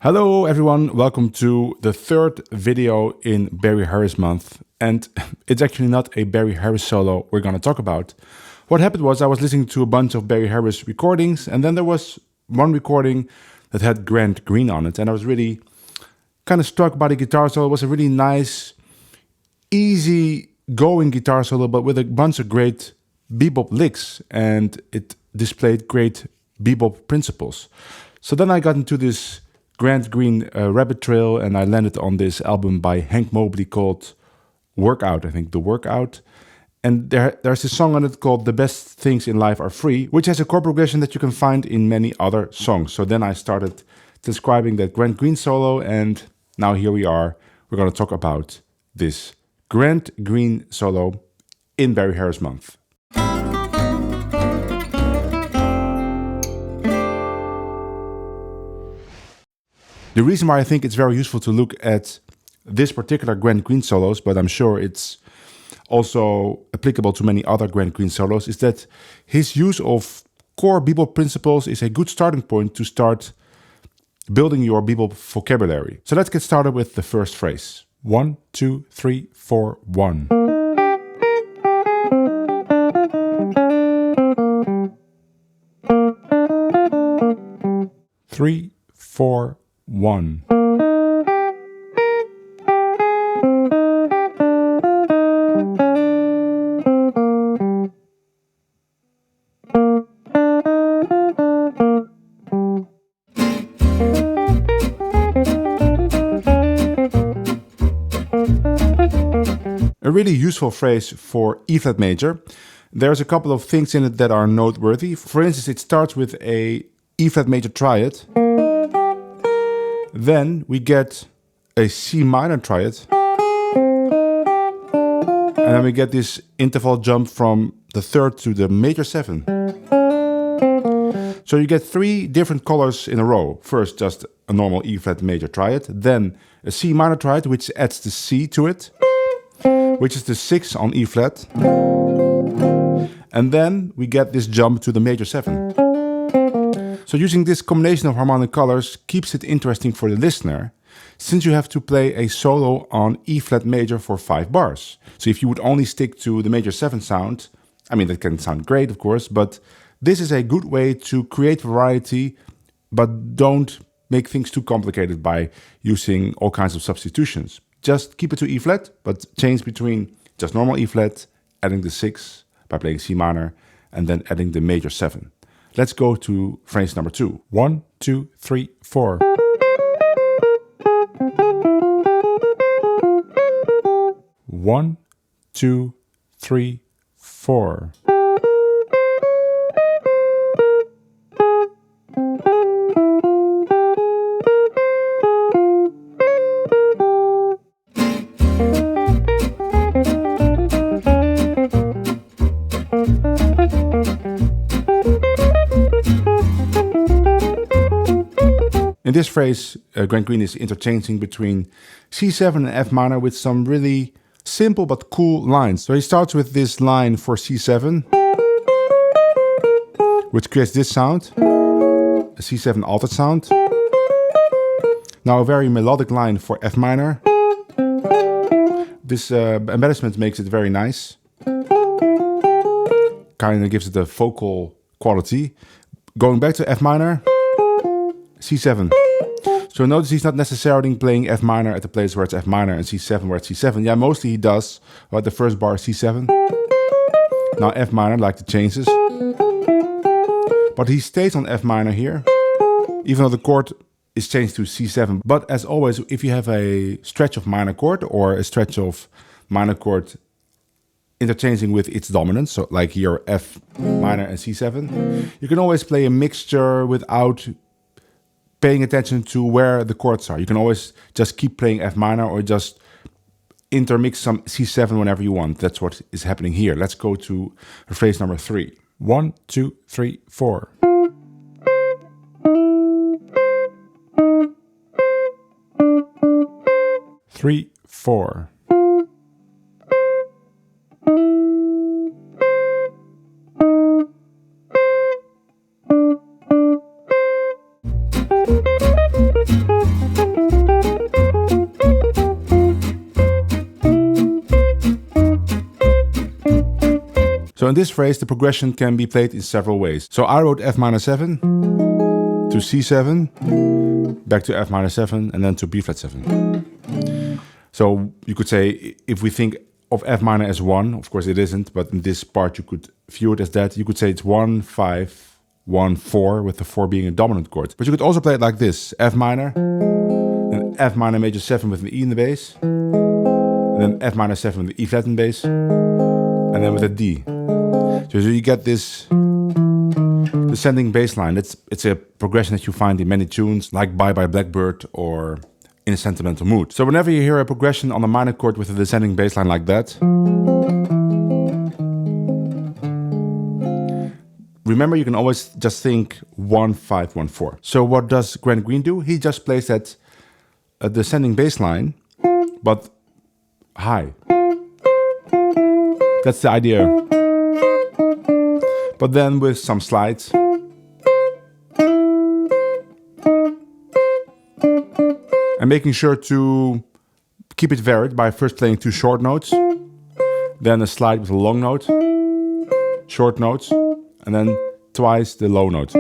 Hello everyone, welcome to the third video in Barry Harris month, and it's actually not a Barry Harris solo we're gonna talk about. What happened was I was listening to a bunch of Barry Harris recordings, and then there was one recording that had Grant Green on it, and I was really kind of struck by the guitar solo. It was a really nice, easy going guitar solo, but with a bunch of great bebop licks, and it displayed great bebop principles. So then I got into this Grant Green rabbit trail, and I landed on this album by Hank Mobley called Workout, I think, The Workout. And there's this song on it called The Best Things in Life Are Free, which has a chord progression that you can find in many other songs. So then I started describing that Grant Green solo, and now here we are. We're going to talk about this Grant Green solo in Barry Harris month. The reason why I think it's very useful to look at this particular Grant Green solos, but I'm sure it's also applicable to many other Grant Green solos, is that his use of core bebop principles is a good starting point to start building your bebop vocabulary. So let's get started with the first phrase. 1, 2, 3, 4, 1. Three, 4, 1. A really useful phrase for E flat major. There's a couple of things in it that are noteworthy. For instance, it starts with a E flat major triad. Then we get a C minor triad, and then we get this interval jump from the third to the major 7. So you get 3 different colors in a row. First, just a normal E flat major triad, then a C minor triad, which adds the C to it, which is the 6 on E flat, and then we get this jump to the major 7. So using this combination of harmonic colors keeps it interesting for the listener, since you have to play a solo on E flat major for 5 bars. So if you would only stick to the major 7 sound, I mean, that can sound great, of course, but this is a good way to create variety, but don't make things too complicated by using all kinds of substitutions. Just keep it to E flat, but change between just normal E flat, adding the 6 by playing C minor, and then adding the major 7. Let's go to phrase number 2. 1, 2, 3, 4. One, 2, 3, 4. In this phrase, Grant Green is interchanging between C7 and F minor with some really simple but cool lines. So he starts with this line for C7, which creates this sound, a C7 altered sound. Now a very melodic line for F minor. This embellishment makes it very nice. Kind of gives it a vocal quality. Going back to F minor, C7. So notice he's not necessarily playing F minor at the place where it's F minor and C7 where it's C7. Yeah, mostly he does, but the first bar is C7. Now F minor, like the changes. But he stays on F minor here, even though the chord is changed to C7. But as always, if you have a stretch of minor chord or a stretch of minor chord interchanging with its dominant, so like here F minor and C7, you can always play a mixture without paying attention to where the chords are. You can always just keep playing F minor or just intermix some C7 whenever you want. That's what is happening here. Let's go to phrase number 3. 1, 2, 3, 4. Three, 4. So in this phrase, the progression can be played in several ways. So I wrote F minor 7 to C7, back to F minor 7, and then to B flat 7. So you could say, if we think of F minor as 1, of course it isn't, but in this part you could view it as that. You could say it's 1, 5, 1, 4, with the 4 being a dominant chord. But you could also play it like this: F minor, then F minor major 7 with an E in the bass, and then F minor 7 with the E flat in the bass, and then with a D. So you get this descending bass line. It's a progression that you find in many tunes, like Bye Bye Blackbird or In a Sentimental Mood. So whenever you hear a progression on a minor chord with a descending bass line like that, remember you can always just think 1, 5, 1, 4. So what does Grant Green do? He just plays that descending bass line, but high. That's the idea. But then with some slides. And making sure to keep it varied by first playing 2 short notes, then a slide with a long note, short notes, and then twice the low note.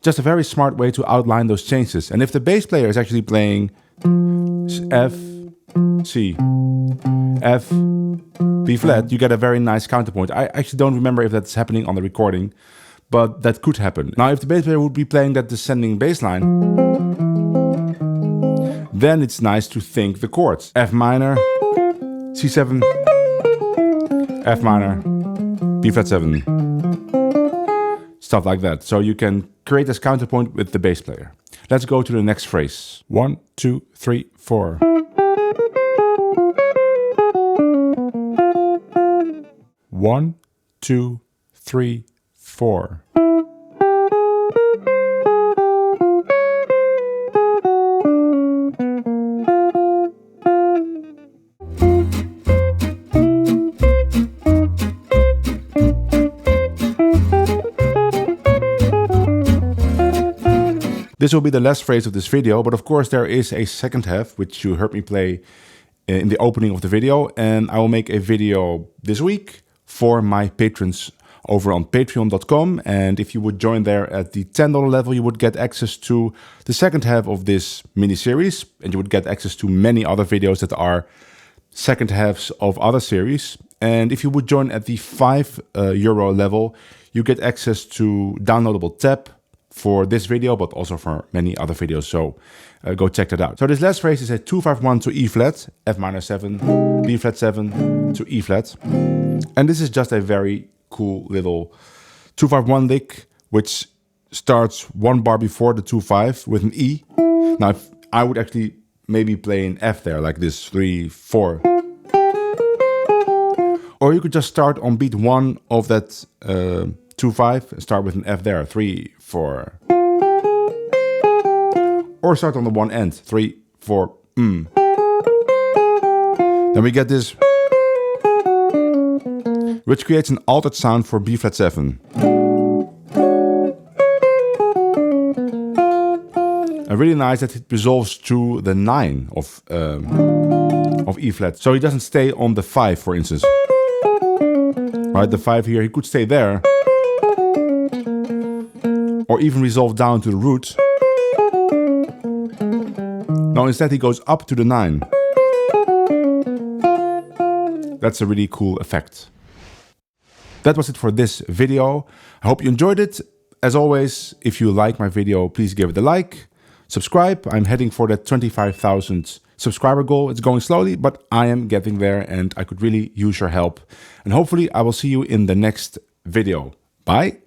Just a very smart way to outline those changes. And if the bass player is actually playing F, C, F, B flat, you get a very nice counterpoint. I actually don't remember if that's happening on the recording, but that could happen. Now, if the bass player would be playing that descending bass line, then it's nice to think the chords. F minor, C7, F minor, B flat 7. Stuff like that. So you can create this counterpoint with the bass player. Let's go to the next phrase. 1, 2, 3, 4. One, 2, 3, 4. This will be the last phrase of this video, but of course there is a second half, which you heard me play in the opening of the video, and I will make a video this week for my patrons over on patreon.com. And if you would join there at the $10 level, you would get access to the second half of this mini-series, and you would get access to many other videos that are second halves of other series. And if you would join at the €5 level, you get access to downloadable tab for this video, but also for many other videos. So go check that out. So this last phrase is a 2-5-1 to E flat, F minor 7, B flat 7 to E flat. And this is just a very cool little 2-5-1 lick, which starts 1 bar before the 2-5 with an E. Now, if I would actually maybe play an F there, like this, 3, 4. Or you could just start on beat 1 of that 2-5 and start with an F there, 3, 4. Or start on the one end, 3, 4, Then we get this, which creates an altered sound for B flat 7. And really nice that it resolves to the 9 of E flat. So he doesn't stay on the 5, for instance. Right, the 5 here, he could stay there. Or even resolve down to the root. No, instead he goes up to the 9. That's a really cool effect. That was it for this video. I hope you enjoyed it. As always, if you like my video, please give it a like. subscribe. I'm heading for that 25,000 subscriber goal. It's going slowly, but I am getting there and I could really use your help. And hopefully I will see you in the next video. Bye.